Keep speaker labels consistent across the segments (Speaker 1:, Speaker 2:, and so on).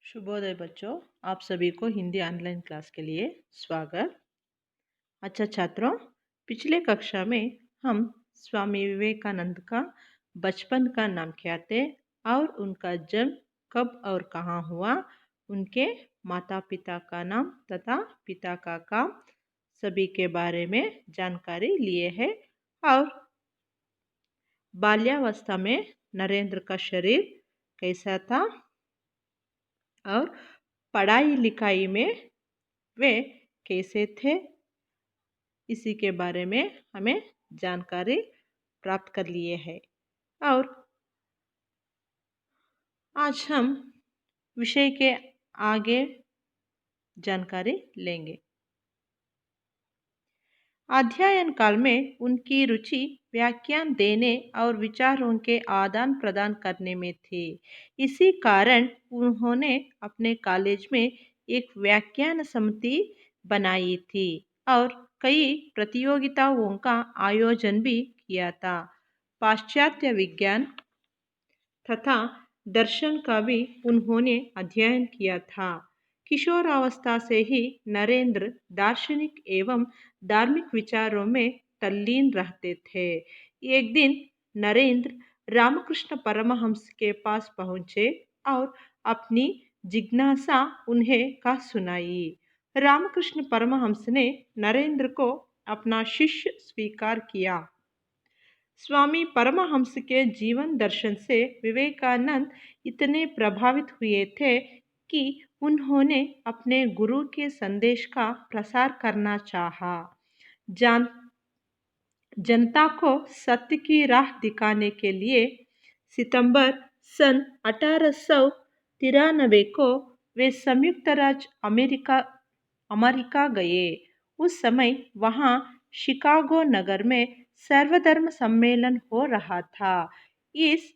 Speaker 1: शुभोदय बच्चों। आप सभी को हिंदी ऑनलाइन क्लास के लिए स्वागत। अच्छा छात्रों, पिछले कक्षा में हम स्वामी विवेकानंद का बचपन का नाम क्या थे और उनका जन्म कब और कहाँ हुआ, उनके माता पिता का नाम तथा पिता का काम सभी के बारे में जानकारी लिए है। और बाल्यावस्था में नरेंद्र का शरीर कैसा था और पढ़ाई लिखाई में वे कैसे थे, इसी के बारे में हमें जानकारी प्राप्त कर लिए है। और आज हम विषय के आगे जानकारी लेंगे। अध्ययन काल में उनकी रुचि व्याख्यान देने और विचारों के आदान प्रदान करने में थी। इसी कारण उन्होंने अपने कॉलेज में एक व्याख्यान समिति बनाई थी और कई प्रतियोगिताओं का आयोजन भी किया था। पाश्चात्य विज्ञान तथा दर्शन का भी उन्होंने अध्ययन किया था। किशोरावस्था से ही नरेंद्र दार्शनिक एवं धार्मिक विचारों में तल्लीन रहते थे। एक दिन नरेंद्र रामकृष्ण परमहंस के पास पहुंचे और अपनी जिज्ञासा उन्हें कह सुनाई। रामकृष्ण परमहंस ने नरेंद्र को अपना शिष्य स्वीकार किया। स्वामी परमहंस के जीवन दर्शन से विवेकानंद इतने प्रभावित हुए थे कि उन्होंने अपने गुरु के संदेश का प्रसार करना चाहा। जान जनता को सत्य की राह दिखाने के लिए सितंबर सन 1893 को वे संयुक्त राज्य अमेरिका गए। उस समय वहाँ शिकागो नगर में सर्वधर्म सम्मेलन हो रहा था। इस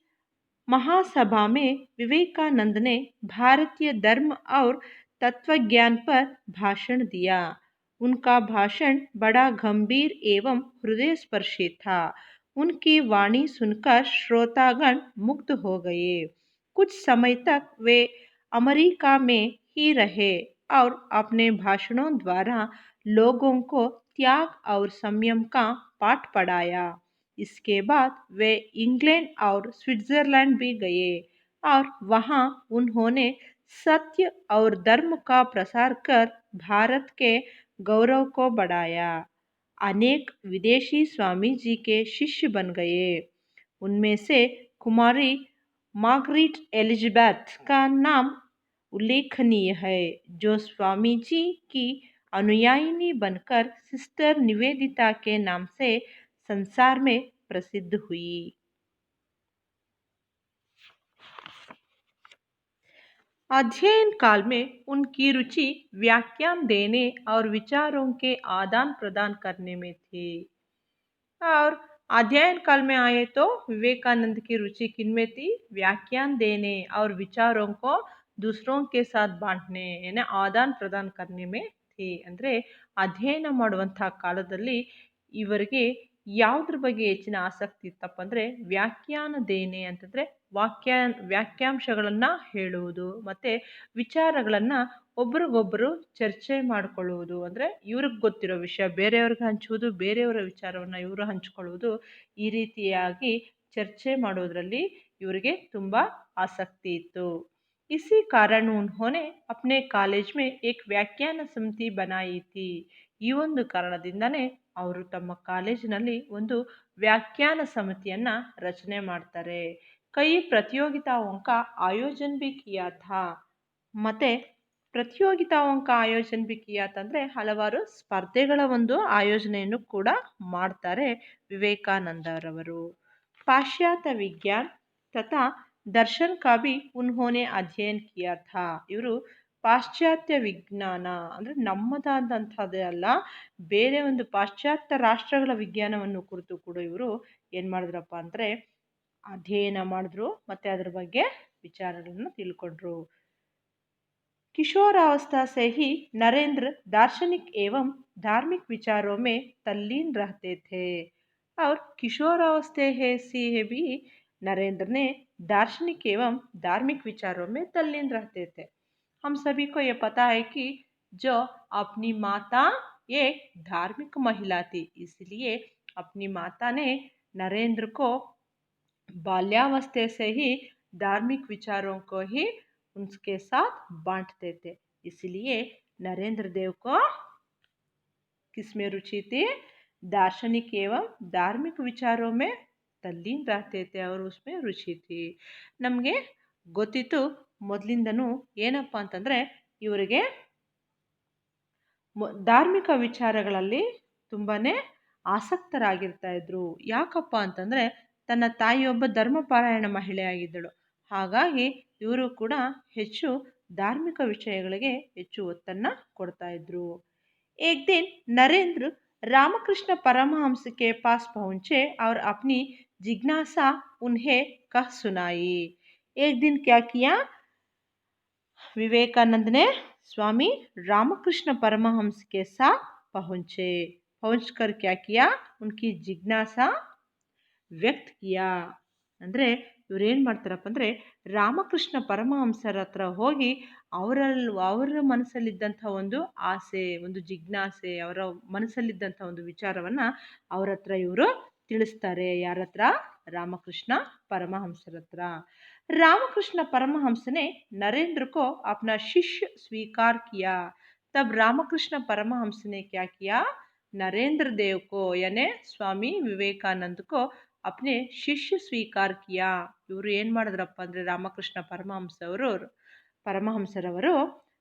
Speaker 1: महासभा में विवेकानंद ने भारतीय धर्म और तत्वज्ञान पर भाषण दिया। उनका भाषण बड़ा गंभीर एवं हृदयस्पर्शी था। उनकी वाणी सुनकर श्रोतागण मुग्ध हो गए। कुछ समय तक वे अमेरिका में ही रहे और अपने भाषणों द्वारा लोगों को त्याग और संयम का पाठ पढ़ाया। इसके बाद वे इंग्लैंड और स्विट्जरलैंड भी गए और वहां उन्होंने सत्य और धर्म का प्रसार कर भारत के गौरव को बढ़ाया। अनेक विदेशी स्वामी जी के शिष्य बन गए। उनमें से कुमारी मार्गरेट एलिजाबेथ का नाम उल्लेखनीय है, जो स्वामी जी की अनुयायिनी बनकर सिस्टर निवेदिता के नाम से संसार में प्रसिद्ध हुई। अध्ययन काल में उनकी रुचि व्याख्यान देने और विचारों के आदान प्रदान करने में थी। और अध्ययन काल में आए तो विवेकानंद की रुचि किनमें थी? व्याख्यान देने और विचारों को दूसरों के साथ बांटने यानी आदान प्रदान करने में थी। ಅಂದರೆ ಅಧ್ಯಯನ ಮಾಡುವಂತಹ ಕಾಲದಲ್ಲಿ ಇವರಿಗೆ ಯಾವುದ್ರ ಬಗ್ಗೆ ಹೆಚ್ಚಿನ ಆಸಕ್ತಿ ಇತ್ತಪ್ಪ ಅಂದರೆ ವ್ಯಾಖ್ಯಾನ ದೇನೆ ಅಂತಂದರೆ ವ್ಯಾಖ್ಯಾಂಶಗಳನ್ನು ಹೇಳುವುದು ಮತ್ತು ವಿಚಾರಗಳನ್ನು ಒಬ್ರಿಗೊಬ್ಬರು ಚರ್ಚೆ ಮಾಡಿಕೊಳ್ಳುವುದು, ಅಂದರೆ ಇವ್ರಿಗೆ ಗೊತ್ತಿರೋ ವಿಷಯ ಬೇರೆಯವ್ರಿಗೆ ಹಂಚುವುದು, ಬೇರೆಯವರ ವಿಚಾರವನ್ನು ಇವರು ಹಂಚಿಕೊಳ್ಳುವುದು, ಈ ರೀತಿಯಾಗಿ ಚರ್ಚೆ ಮಾಡೋದರಲ್ಲಿ ಇವರಿಗೆ ತುಂಬ ಆಸಕ್ತಿ ಇತ್ತು। इसी कारण उन्होंने अपने कॉलेज में एक व्याख्यान समिति बनाई थी। ಈ ಒಂದು ಕಾರಣದಿಂದನೇ ಅವರು ತಮ್ಮ ಕಾಲೇಜಿನಲ್ಲಿ ಒಂದು ವ್ಯಾಖ್ಯಾನ ಸಮಿತಿಯನ್ನ ರಚನೆ ಮಾಡ್ತಾರೆ। ಕೈ प्रतियोगिताओं का आयोजन भी किया था। ಮತ್ತೆ प्रतियोगिताओं का आयोजन भी किया ತಂದ್ರೆ ಹಲವಾರು ಸ್ಪರ್ಧೆಗಳ ಒಂದು ಆಯೋಜನೆಯನ್ನು ಕೂಡ ಮಾಡ್ತಾರೆ ವಿವೇಕಾನಂದರವರು। पाश्चात्य विज्ञान तथा दर्शन का भी उन्होंने अध्ययन किया था। ಇವರು ಪಾಶ್ಚಾತ್ಯ ವಿಜ್ಞಾನ ಅಂದರೆ ನಮ್ಮದಾದಂಥದ್ದೇ ಅಲ್ಲ, ಬೇರೆ ಒಂದು ಪಾಶ್ಚಾತ್ಯ ರಾಷ್ಟ್ರಗಳ ವಿಜ್ಞಾನವನ್ನು ಕುರಿತು ಕೂಡ ಇವರು ಏನು ಮಾಡಿದ್ರಪ್ಪ ಅಂದರೆ ಅಧ್ಯಯನ ಮಾಡಿದ್ರು ಮತ್ತು ಅದರ ಬಗ್ಗೆ ವಿಚಾರಗಳನ್ನು ತಿಳ್ಕೊಂಡ್ರು। किशोरावस्था से ही नरेंद्र दार्शनिक एवं धार्मिक विचारों में तल्लीन रहते थे। और किशोरावस्था से भी नरेंद्र ने दार्शनिक एवं धार्मिक विचारों में तल्लीन रहते थे। हम सभी को ये पता है कि जो अपनी माता एक धार्मिक महिला थी, इसलिए अपनी माता ने नरेंद्र को बाल्यावस्था से ही धार्मिक विचारों को ही उनके साथ बांटते थे। इसलिए नरेंद्र देव को किसमें रुचि थी? दार्शनिक एवं धार्मिक विचारों में तल्लीन रहते थे और उसमें रुचि थी। ನಮಗೆ ಗೊತ್ತಿತ್ತು ಮೊದಲಿಂದನೂ ಏನಪ್ಪ ಅಂತಂದರೆ ಇವರಿಗೆ ಧಾರ್ಮಿಕ ವಿಚಾರಗಳಲ್ಲಿ ತುಂಬಾ ಆಸಕ್ತರಾಗಿರ್ತಾ ಇದ್ರು. ಯಾಕಪ್ಪ ಅಂತಂದರೆ ತನ್ನ ತಾಯಿಯೊಬ್ಬ ಧರ್ಮಪಾರಾಯಣ ಮಹಿಳೆಯಾಗಿದ್ದಳು. ಹಾಗಾಗಿ ಇವರು ಕೂಡ ಹೆಚ್ಚು ಧಾರ್ಮಿಕ ವಿಷಯಗಳಿಗೆ ಹೆಚ್ಚು ಒತ್ತನ್ನು ಕೊಡ್ತಾ ಇದ್ರು. एक दिन नरेंद्र रामकृष्ण परमहंस के पास पहुंचे और अपनी जिज्ञासा उन्हें कह सुनाई. एक दिन क्या किया? विवेकानंद ने स्वामी रामकृष्ण परमहंस के साथ पहुंचे. पहुंचकर क्या किया? उनकी जिज्ञासा ವ್ಯಕ್ತ ಕಿಯಾ. ಅಂದರೆ ಇವ್ರು ಏನು ಮಾಡ್ತಾರಪ್ಪ ಅಂದರೆ ರಾಮಕೃಷ್ಣ ಪರಮಹಂಸರ ಹತ್ರ ಹೋಗಿ ಅವರ ಮನಸ್ಸಲ್ಲಿದ್ದಂಥ ಒಂದು ಆಸೆ, ಒಂದು ಜಿಜ್ಞಾಸೆ, ಅವರ ಮನಸ್ಸಲ್ಲಿದ್ದಂಥ ಒಂದು ವಿಚಾರವನ್ನು ಅವ್ರ ಹತ್ರ ಇವರು ತಿಳಿಸ್ತಾರೆ. ಯಾರ ಹತ್ರ? ರಾಮಕೃಷ್ಣ ಪರಮಹಂಸರ ಹತ್ರ. रामकृष्ण परमहंस ने नरेंद्र को अपना शिष्य स्वीकार किया. तब रामकृष्ण परमहंस ने क्या किया? नरेंद्र देव को यानी स्वामी विवेकानंद को अपने ಶಿಷ್ಯ ಸ್ವೀಕಾರ ಕಿಯಾ. ಇವರು ಏನು ಮಾಡಿದ್ರಪ್ಪ ಅಂದರೆ ರಾಮಕೃಷ್ಣ ಪರಮಹಂಸರವರು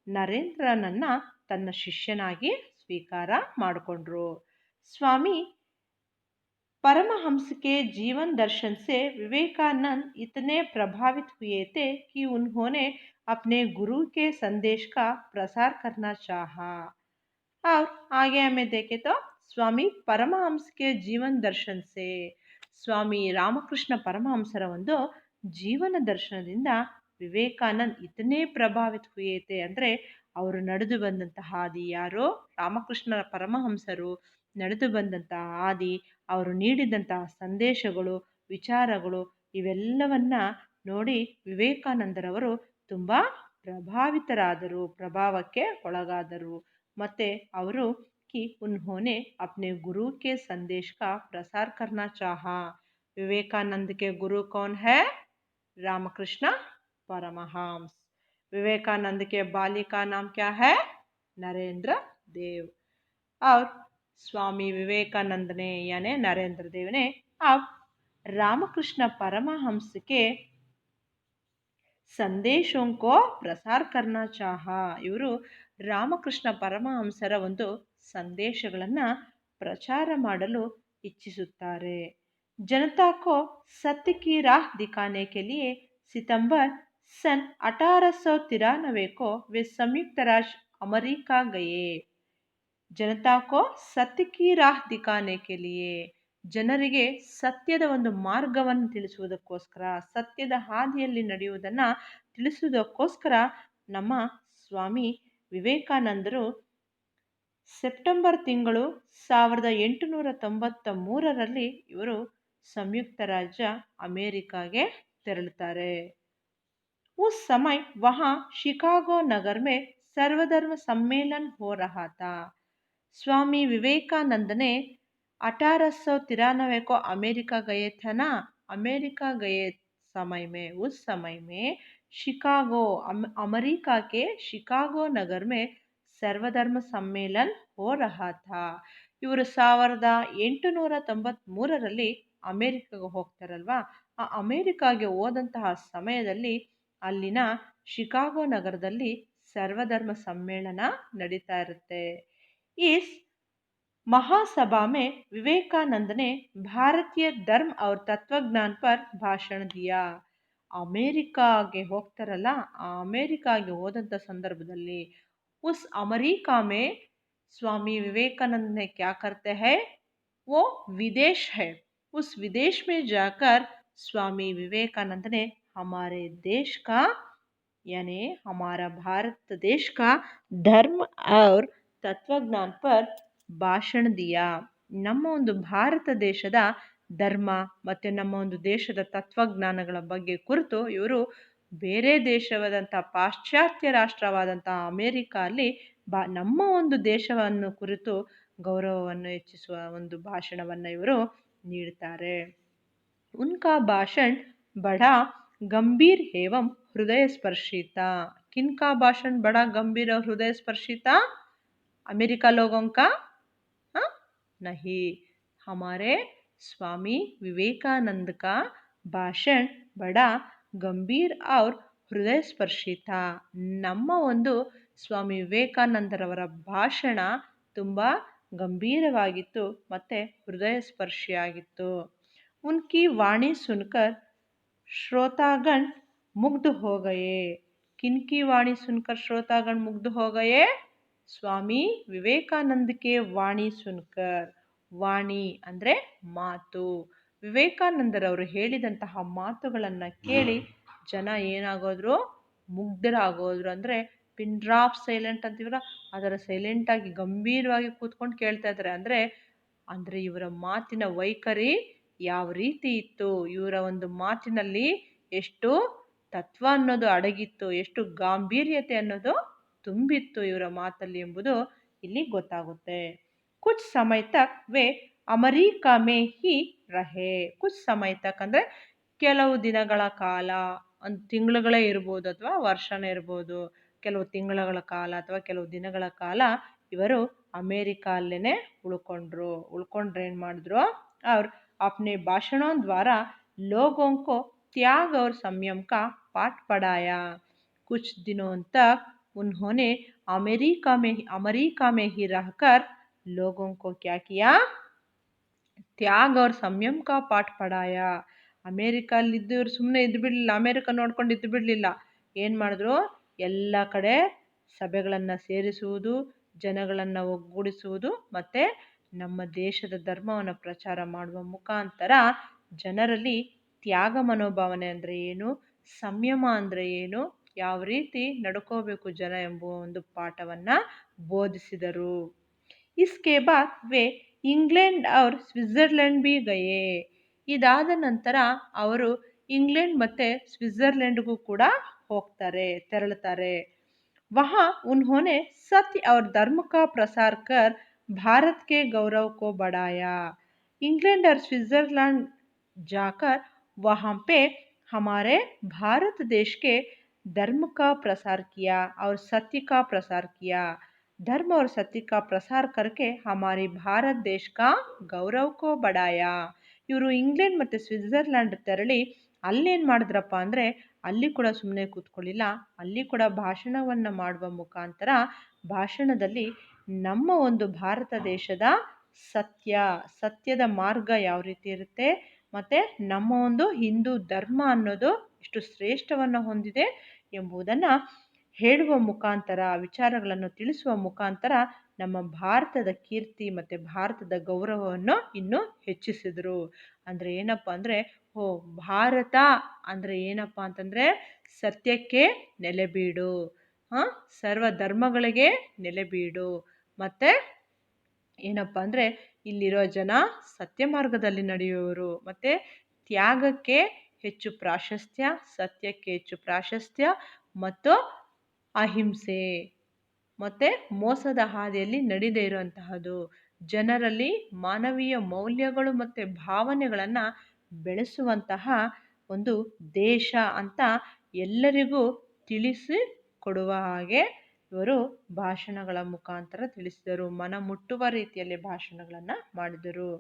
Speaker 1: ನರೇಂದ್ರನನ್ನ ತನ್ನ ಶಿಷ್ಯನಾಗಿ ಸ್ವೀಕಾರ ಮಾಡಿಕೊಂಡ್ರು. ಸ್ವಾಮಿ परमहंस के जीवन दर्शन से विवेकानंद इतने प्रभावित हुए थे कि उन्होंने अपने गुरु के संदेश का प्रसार करना चाहा. और आगे हमें देखें तो स्वामी परमहंस के जीवन दर्शन से ಸ್ವಾಮಿ ರಾಮಕೃಷ್ಣ ಪರಮಹಂಸರ ಒಂದು ಜೀವನ ದರ್ಶನದಿಂದ ವಿವೇಕಾನಂದ್ ಇತನೇ ಪ್ರಭಾವಿತ ಹುಯೇತೆ ಅಂದರೆ ಅವರು ನಡೆದು ಬಂದಂತಹ ಹಾದಿ, ಯಾರು? ರಾಮಕೃಷ್ಣ ಪರಮಹಂಸರು ನಡೆದು ಬಂದಂತಹ ಹಾದಿ, ಅವರು ನೀಡಿದಂತಹ ಸಂದೇಶಗಳು, ವಿಚಾರಗಳು ಇವೆಲ್ಲವನ್ನ ನೋಡಿ ವಿವೇಕಾನಂದರವರು ತುಂಬ ಪ್ರಭಾವಿತರಾದರು, ಪ್ರಭಾವಕ್ಕೆ ಒಳಗಾದರು. ಮತ್ತು ಅವರು कि उन्होंने अपने गुरु के संदेश का प्रसार करना चाहा. विवेकानंद के गुरु कौन है? रामकृष्ण परमहंस. विवेकानंद के बाल्य का नाम क्या है? नरेंद्र देव. और स्वामी विवेकानंद ने यानी नरेंद्र देव ने अब रामकृष्ण परमहंस के ಸಂದೇಶೋं को ಪ್ರಸಾರ करना चाहा. ಇವರು ರಾಮಕೃಷ್ಣ ಪರಮಹಂಸರ ಒಂದು ಸಂದೇಶಗಳನ್ನು ಪ್ರಚಾರ ಮಾಡಲು ಇಚ್ಛಿಸುತ್ತಾರೆ. जनता को सत्य की राह दिखाने के लिए सितंबर सन 1893 को वे संयुक्त राष्ट्र अमेरिका गए. जनता को सत्य की राह दिखाने के लिए ಜನರಿಗೆ ಸತ್ಯದ ಒಂದು ಮಾರ್ಗವನ್ನು ತಿಳಿಸುವುದಕ್ಕೋಸ್ಕರ, ಸತ್ಯದ ಹಾದಿಯಲ್ಲಿ ನಡೆಯುವುದನ್ನು ತಿಳಿಸುವುದಕ್ಕೋಸ್ಕರ ನಮ್ಮ ಸ್ವಾಮಿ ವಿವೇಕಾನಂದರು ಸೆಪ್ಟೆಂಬರ್ ತಿಂಗಳು 1893ರಲ್ಲಿ ಇವರು ಸಂಯುಕ್ತ ರಾಜ್ಯ ಅಮೇರಿಕಾಗೆ ತೆರಳುತ್ತಾರೆ. उस समय वहाँ शिकागो नगर में सर्वधर्म सम्मेलन हो रहा था. स्वामी विवेकानंद ने 1893 को अमेरिका गए थे ना. अमेरिका गए समय में, उस समय में शिकागो अमेरिका के शिकागो नगर में सर्वधर्म सम्मेलन हो रहा था. ಇವರು 1893ರಲ್ಲಿ ಅಮೇರಿಕಾಗೆ ಹೋಗ್ತಾರಲ್ವಾ, ಆ ಅಮೇರಿಕಾಗೆ ಹೋದಂತಹ ಸಮಯದಲ್ಲಿ ಅಲ್ಲಿನ ಶಿಕಾಗೋ ನಗರದಲ್ಲಿ ಸರ್ವಧರ್ಮ ಸಮ್ಮೇಳನ ನಡೀತಾ ಇರುತ್ತೆ. ಇಸ್ महासभा में विवेकानंद ने भारतीय धर्म और तत्वज्ञान पर भाषण दिया. ಅಮೇರಿಕಾಗೆ ಹೋಗ್ತಾರಲ್ಲ, ಆ ಅಮೇರಿಕಾಗೆ ಹೋದಂಥ ಸಂದರ್ಭದಲ್ಲಿ उस अमेरिका में स्वामी विवेकानंद ने क्या करते हैं? वो विदेश है. उस विदेश में जाकर स्वामी विवेकानंद ने हमारे देश का यानी हमारा भारत देश का धर्म और तत्वज्ञान पर ಭಾಷಣ ದಿಯಾ. ನಮ್ಮ ಒಂದು ಭಾರತ ದೇಶದ ಧರ್ಮ ಮತ್ತು ನಮ್ಮ ಒಂದು ದೇಶದ ತತ್ವಜ್ಞಾನಗಳ ಬಗ್ಗೆ ಕುರಿತು ಇವರು ಬೇರೆ ದೇಶವಾದಂಥ ಪಾಶ್ಚಾತ್ಯ ರಾಷ್ಟ್ರವಾದಂಥ ಅಮೇರಿಕ ಅಲ್ಲಿ ನಮ್ಮ ಒಂದು ದೇಶವನ್ನು ಕುರಿತು ಗೌರವವನ್ನು ಹೆಚ್ಚಿಸುವ ಒಂದು ಭಾಷಣವನ್ನು ಇವರು ನೀಡ್ತಾರೆ. उनका भाषण बड़ा गंभीर एवं हृदय स्पर्शी था. किनका भाषण बड़ा गंभीर और हृदय स्पर्शी था? अमेरिका लोगों का? हाँ? नहीं, हमारे स्वामी विवेकानंद का भाषण बड़ा गंभीर और ಹೃದಯ ಸ್ಪರ್ಶಿತ. ನಮ್ಮ ಒಂದು ಸ್ವಾಮಿ ವಿವೇಕಾನಂದರವರ ಭಾಷಣ ತುಂಬ ಗಂಭೀರವಾಗಿತ್ತು ಮತ್ತು ಹೃದಯ ಸ್ಪರ್ಶಿಯಾಗಿತ್ತು. उनकी वाणी सुनकर श्रोतागण मुग्ध हो गए. किनकी वाणी सुनकर श्रोतागण मुग्ध हो गए? स्वामी विवेकानंद के वाणी सुनकर. ವಾಣಿ ಅಂದರೆ ಮಾತು. ವಿವೇಕಾನಂದರವರು ಹೇಳಿದಂತಹ ಮಾತುಗಳನ್ನು ಕೇಳಿ ಜನ ಏನಾಗೋದ್ರು? ಮುಗ್ಧರಾಗೋದ್ರು. ಅಂದರೆ ಪಿನ್ ಡ್ರಾಪ್ ಸೈಲೆಂಟ್ ಅಂತೀವಲ್ಲ, ಅದರ ಸೈಲೆಂಟಾಗಿ ಗಂಭೀರವಾಗಿ ಕೂತ್ಕೊಂಡು ಕೇಳ್ತಾ ಇದ್ದಾರೆ. ಅಂದರೆ ಇವರ ಮಾತಿನ ವೈಖರಿ ಯಾವ ರೀತಿ ಇತ್ತು, ಇವರ ಒಂದು ಮಾತಿನಲ್ಲಿ ಎಷ್ಟು ತತ್ವ ಅನ್ನೋದು ಅಡಗಿತ್ತು, ಎಷ್ಟು ಗಾಂಭೀರ್ಯತೆ ಅನ್ನೋದು ತುಂಬಿತ್ತು ಇವರ ಮಾತಲ್ಲಿ ಎಂಬುದು ಇಲ್ಲಿ ಗೊತ್ತಾಗುತ್ತೆ. ಕುछ समय तक वे ಅಮೆರಿಕಾ में ही रहे. कुछ समय तक ಅಂದರೆ ಕೆಲವು ದಿನಗಳ ಕಾಲ, ಒಂದು ತಿಂಗಳುಗಳೇ ಇರ್ಬೋದು ಅಥವಾ ವರ್ಷನೇ ಇರ್ಬೋದು, ಕೆಲವು ತಿಂಗಳುಗಳ ಕಾಲ ಅಥವಾ ಕೆಲವು ದಿನಗಳ ಕಾಲ ಇವರು ಅಮೇರಿಕಾ ಅಲ್ಲೇ ಉಳ್ಕೊಂಡ್ರೆ ಏನು ಮಾಡಿದ್ರು? ಅವ್ರು अपने भाषणों द्वारा लोगों को त्याग और संयम का पाठ पढ़ाया. कुछ दिनों तक उन्होंने अमेरिका में ही रहकर लोगों को क्या किया? त्याग और संयम का पाठ पढ़ाया. ಅಮೇರಿಕಲ್ಲಿದ್ದು ಇವ್ರು ಸುಮ್ಮನೆ ಇದ್ದು ಬಿಡಲಿಲ್ಲ, ಅಮೇರಿಕ ನೋಡ್ಕೊಂಡು ಇದ್ದು ಬಿಡಲಿಲ್ಲ. ಏನು ಮಾಡಿದ್ರು? ಎಲ್ಲ ಕಡೆ ಸಭೆಗಳನ್ನು ಸೇರಿಸುವುದು, ಜನಗಳನ್ನು ಒಗ್ಗೂಡಿಸುವುದು ಮತ್ತು ನಮ್ಮ ದೇಶದ ಧರ್ಮವನ್ನು ಪ್ರಚಾರ ಮಾಡುವ ಮುಖಾಂತರ ಜನರಲ್ಲಿ ತ್ಯಾಗ ಮನೋಭಾವನೆ ಅಂದರೆ ಏನು, ಸಂಯಮ ಅಂದರೆ ಏನು, ಯಾವ ರೀತಿ ನಡ್ಕೋಬೇಕು ಜನ ಎಂಬುವ ಒಂದು ಪಾಠವನ್ನು ಬೋಧಿಸಿದರು. इसके बाद वे ಇಂಗ್ಲೆಂಡ್ और ಸ್ವಿಟ್ಜರ್ಲೆಂಡ್ भी गए. ಇದಾದ ನಂತರ ಅವರು ಇಂಗ್ಲೆಂಡ್ ಮತ್ತು ಸ್ವಿಟ್ಜರ್ಲೆಂಡ್ಗೂ ಕೂಡ ತೆರಳುತ್ತಾರೆ. वहाँ उन्होंने सत्य और धर्म का प्रसार कर भारत के गौरव को बढ़ाया. इंग्लैंड और स्विट्जरलैंड जाकर वहाँ पे हमारे भारत देश के धर्म का प्रसार किया और सत्य का प्रसार किया. धर्म और सत्य का प्रसार करके हमारे भारत देश का गौरव को बढ़ाया. ಇವರು ಇಂಗ್ಲೆಂಡ್ ಮತ್ತು ಸ್ವಿಟ್ಜರ್ಲ್ಯಾಂಡ್ ತೆರಳಿ ಅಲ್ಲೇನು ಮಾಡಿದ್ರಪ್ಪ ಅಂದರೆ ಅಲ್ಲಿ ಕೂಡ ಸುಮ್ಮನೆ ಕೂತ್ಕೊಳ್ಳಿಲ್ಲ, ಅಲ್ಲಿ ಕೂಡ ಭಾಷಣವನ್ನು ಮಾಡುವ ಮುಖಾಂತರ ಭಾಷಣದಲ್ಲಿ ನಮ್ಮ ಒಂದು ಭಾರತ ದೇಶದ ಸತ್ಯದ ಮಾರ್ಗ ಯಾವ ರೀತಿ ಇರುತ್ತೆ ಮತ್ತು ನಮ್ಮ ಒಂದು ಹಿಂದೂ ಧರ್ಮ ಅನ್ನೋದು ಎಷ್ಟು ಶ್ರೇಷ್ಠವನ್ನು ಹೊಂದಿದೆ ಎಂಬುದನ್ನು ಹೇಳುವ ಮುಖಾಂತರ, ವಿಚಾರಗಳನ್ನು ತಿಳಿಸುವ ಮುಖಾಂತರ ನಮ್ಮ ಭಾರತದ ಕೀರ್ತಿ ಮತ್ತು ಭಾರತದ ಗೌರವವನ್ನು ಇನ್ನೂ ಹೆಚ್ಚಿಸಿದರು. ಅಂದರೆ ಏನಪ್ಪ ಅಂದರೆ ಭಾರತ ಅಂದರೆ ಏನಪ್ಪ ಅಂತಂದರೆ ಸತ್ಯಕ್ಕೆ ನೆಲೆಬೀಡು, ಸರ್ವ ಧರ್ಮಗಳಿಗೆ ನೆಲೆಬೀಡು, ಮತ್ತು ಏನಪ್ಪ ಅಂದರೆ ಇಲ್ಲಿರೋ ಜನ ಸತ್ಯ ಮಾರ್ಗದಲ್ಲಿ ನಡೆಯುವವರು, ಮತ್ತು ತ್ಯಾಗಕ್ಕೆ ಹೆಚ್ಚು ಪ್ರಾಶಸ್ತ್ಯ, ಸತ್ಯಕ್ಕೆ ಹೆಚ್ಚು ಪ್ರಾಶಸ್ತ್ಯ ಮತ್ತು ಅಹಿಂಸೆ ಮತ್ತು ಮೋಸದ ಹಾದಿಯಲ್ಲಿ ನಡೆದೇ ಇರುವಂತಹದ್ದು, ಜನರಲ್ಲಿ ಮಾನವೀಯ ಮೌಲ್ಯಗಳು ಮತ್ತು ಭಾವನೆಗಳನ್ನು ಬೆಳೆಸುವಂತಹ ಒಂದು ದೇಶ ಅಂತ ಎಲ್ಲರಿಗೂ ತಿಳಿಸಿಕೊಡುವ ಹಾಗೆ ಇವರು ಭಾಷಣಗಳ ಮುಖಾಂತರ ತಿಳಿಸಿದರು. ಮನ ಮುಟ್ಟುವ ರೀತಿಯಲ್ಲಿ ಭಾಷಣಗಳನ್ನು ಮಾಡಿದರು.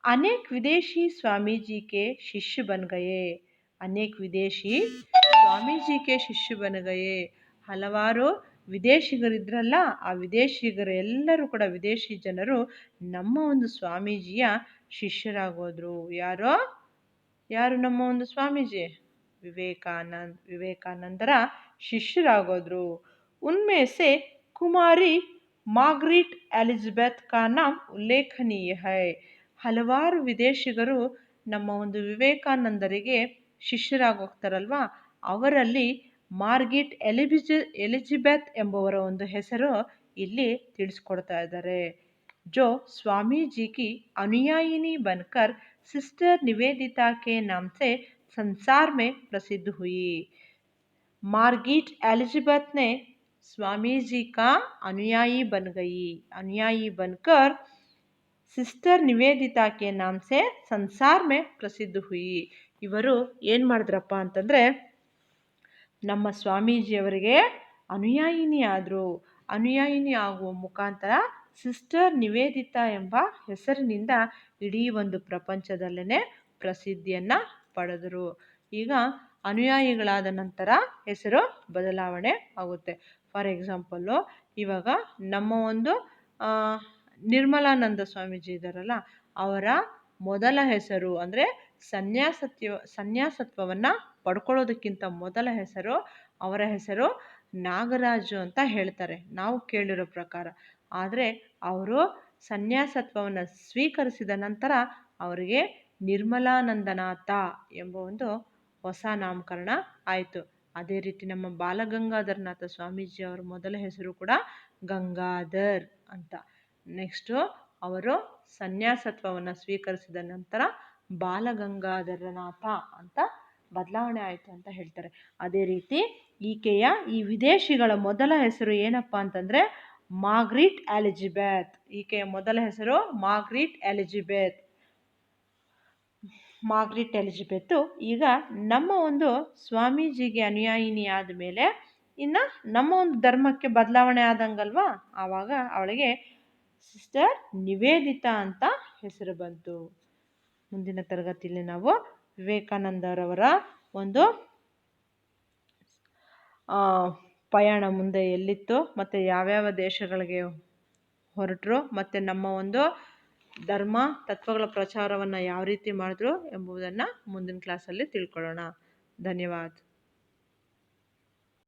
Speaker 1: ಅನೇಕ ವಿದೇಶಿ ಸ್ವಾಮೀಜಿ ಕೆ ಶಿಷ್ಯ ಬನ್ ಗಯೆ. ಅನೇಕ ವಿದೇಶಿ ಸ್ವಾಮೀಜಿ ಕೆ ಶಿಷ್ಯ ಬನ್ ಗಯೆ. ಹಲವಾರು ವಿದೇಶಿಗರಿದ್ರಲ್ಲ, ಆ ವಿದೇಶಿಗರೆಲ್ಲರೂ ಕೂಡ, ವಿದೇಶಿ ಜನರು ನಮ್ಮ ಒಂದು ಸ್ವಾಮೀಜಿಯ ಶಿಷ್ಯರಾಗೋದ್ರು. ಯಾರು ನಮ್ಮ ಒಂದು ಸ್ವಾಮೀಜಿ? ವಿವೇಕಾನಂದರ ಶಿಷ್ಯರಾಗೋದ್ರು. उनमें से कुमारी ಮಾರ್ಗರೆಟ್ ಎಲಿಜಬೆತ್ ಕಾ ನಾಮ್ ಉಲ್ಲೇಖನೀಯ ಹೈ. ಹಲವಾರು ವಿದೇಶಿಗರು ನಮ್ಮ ಒಂದು ವಿವೇಕಾನಂದರಿಗೆ ಶಿಷ್ಯರಾಗೋಗ್ತಾರಲ್ವ, ಅವರಲ್ಲಿ ಮಾರ್ಗರೆಟ್ ಎಲಿಜಬೆತ್ ಎಂಬುವರ ಒಂದು ಹೆಸರು ಇಲ್ಲಿ ತಿಳಿಸ್ಕೊಡ್ತಾ ಇದ್ದಾರೆ. ಜೋ ಸ್ವಾಮೀಜಿ ಕಿ ಅನುಯಾಯಿನಿ ಬನ್ಕರ್ ಸಿಸ್ಟರ್ ನಿವೇದಿತಾ ಕೆ ನಾಮ್ ಸೆ ಸಂಸಾರ್ ಮೇ ಪ್ರಸಿದ್ಧ ಹುಯಿ. मार्गरेट एलिजाबेथ ने स्वामी जी का अनुयायी बनकर ಸಿಸ್ಟರ್ ನಿವೇದಿತಾ ಕೆ ನಾಮ್ ಸೆ ಸಂಸಾರ್ ಮೇ ಪ್ರಸಿದ್ಧ ಹುಯಿ. ಇವರು ಏನು ಮಾಡಿದ್ರಪ್ಪ ಅಂತಂದರೆ ನಮ್ಮ ಸ್ವಾಮೀಜಿಯವರಿಗೆ ಅನುಯಾಯಿನಿ ಆಗುವ ಮುಖಾಂತರ ಸಿಸ್ಟರ್ ನಿವೇದಿತಾ ಎಂಬ ಹೆಸರಿನಿಂದ ಇಡೀ ಒಂದು ಪ್ರಪಂಚದಲ್ಲೇ ಪ್ರಸಿದ್ಧಿಯನ್ನು ಪಡೆದರು. ಈಗ ಅನುಯಾಯಿಗಳಾದ ನಂತರ ಹೆಸರು ಬದಲಾವಣೆ ಆಗುತ್ತೆ. ಫಾರ್ ಎಕ್ಸಾಂಪಲ್ಲು ಇವಾಗ ನಮ್ಮ ಒಂದು ನಿರ್ಮಲಾನಂದ ಸ್ವಾಮೀಜಿ ಇದ್ದಾರಲ್ಲ, ಅವರ ಮೊದಲ ಹೆಸರು ಅಂದರೆ ಸನ್ಯಾಸತ್ವವನ್ನು ಪಡ್ಕೊಳ್ಳೋದಕ್ಕಿಂತ ಮೊದಲ ಹೆಸರು ಅವರ ಹೆಸರು ನಾಗರಾಜು ಅಂತ ಹೇಳ್ತಾರೆ ನಾವು ಕೇಳಿರೋ ಪ್ರಕಾರ. ಆದರೆ ಅವರು ಸನ್ಯಾಸತ್ವವನ್ನು ಸ್ವೀಕರಿಸಿದ ನಂತರ ಅವರಿಗೆ ನಿರ್ಮಲಾನಂದನಾಥ ಎಂಬ ಒಂದು ಹೊಸ ನಾಮಕರಣ ಆಯಿತು. ಅದೇ ರೀತಿ ನಮ್ಮ ಬಾಲಗಂಗಾಧರನಾಥ ಸ್ವಾಮೀಜಿ ಅವರ ಮೊದಲ ಹೆಸರು ಕೂಡ ಗಂಗಾಧರ್ ಅಂತ. ನೆಕ್ಸ್ಟು ಅವರು ಸನ್ಯಾಸತ್ವವನ್ನು ಸ್ವೀಕರಿಸಿದ ನಂತರ ಬಾಲಗಂಗಾಧರನಾಥ ಅಂತ ಬದಲಾವಣೆ ಆಯಿತು ಅಂತ ಹೇಳ್ತಾರೆ. ಅದೇ ರೀತಿ ಈಕೆಯ ಈ ವಿದೇಶಿಗಳ ಮೊದಲ ಹೆಸರು ಏನಪ್ಪ ಅಂತಂದರೆ ಮಾರ್ಗರೆಟ್ ಎಲಿಜಬೆತ್. ಈಕೆಯ ಮೊದಲ ಹೆಸರು ಮಾರ್ಗರೆಟ್ ಎಲಿಜಬೆತ್ತು. ಈಗ ನಮ್ಮ ಒಂದು ಸ್ವಾಮೀಜಿಗೆ ಅನುಯಾಯಿನಿ ಆದಮೇಲೆ ಇನ್ನು ನಮ್ಮ ಒಂದು ಧರ್ಮಕ್ಕೆ ಬದಲಾವಣೆ ಆದಂಗಲ್ವಾ, ಆವಾಗ ಅವಳಿಗೆ ಸಿಸ್ಟರ್ ನಿವೇದಿತಾ ಅಂತ ಹೆಸರು ಬಂತು. ಮುಂದಿನ ತರಗತಿಯಲ್ಲಿ ನಾವು ವಿವೇಕಾನಂದರವರ ಒಂದು ಪಯಣ ಮುಂದೆ ಎಲ್ಲಿತ್ತು ಮತ್ತು ಯಾವ್ಯಾವ ದೇಶಗಳಿಗೆ ಹೊರಟರು ಮತ್ತು ನಮ್ಮ ಒಂದು ಧರ್ಮ ತತ್ವಗಳ ಪ್ರಚಾರವನ್ನು ಯಾವ ರೀತಿ ಮಾಡಿದ್ರು ಎಂಬುದನ್ನು ಮುಂದಿನ ಕ್ಲಾಸಲ್ಲಿ ತಿಳ್ಕೊಳ್ಳೋಣ. ಧನ್ಯವಾದ.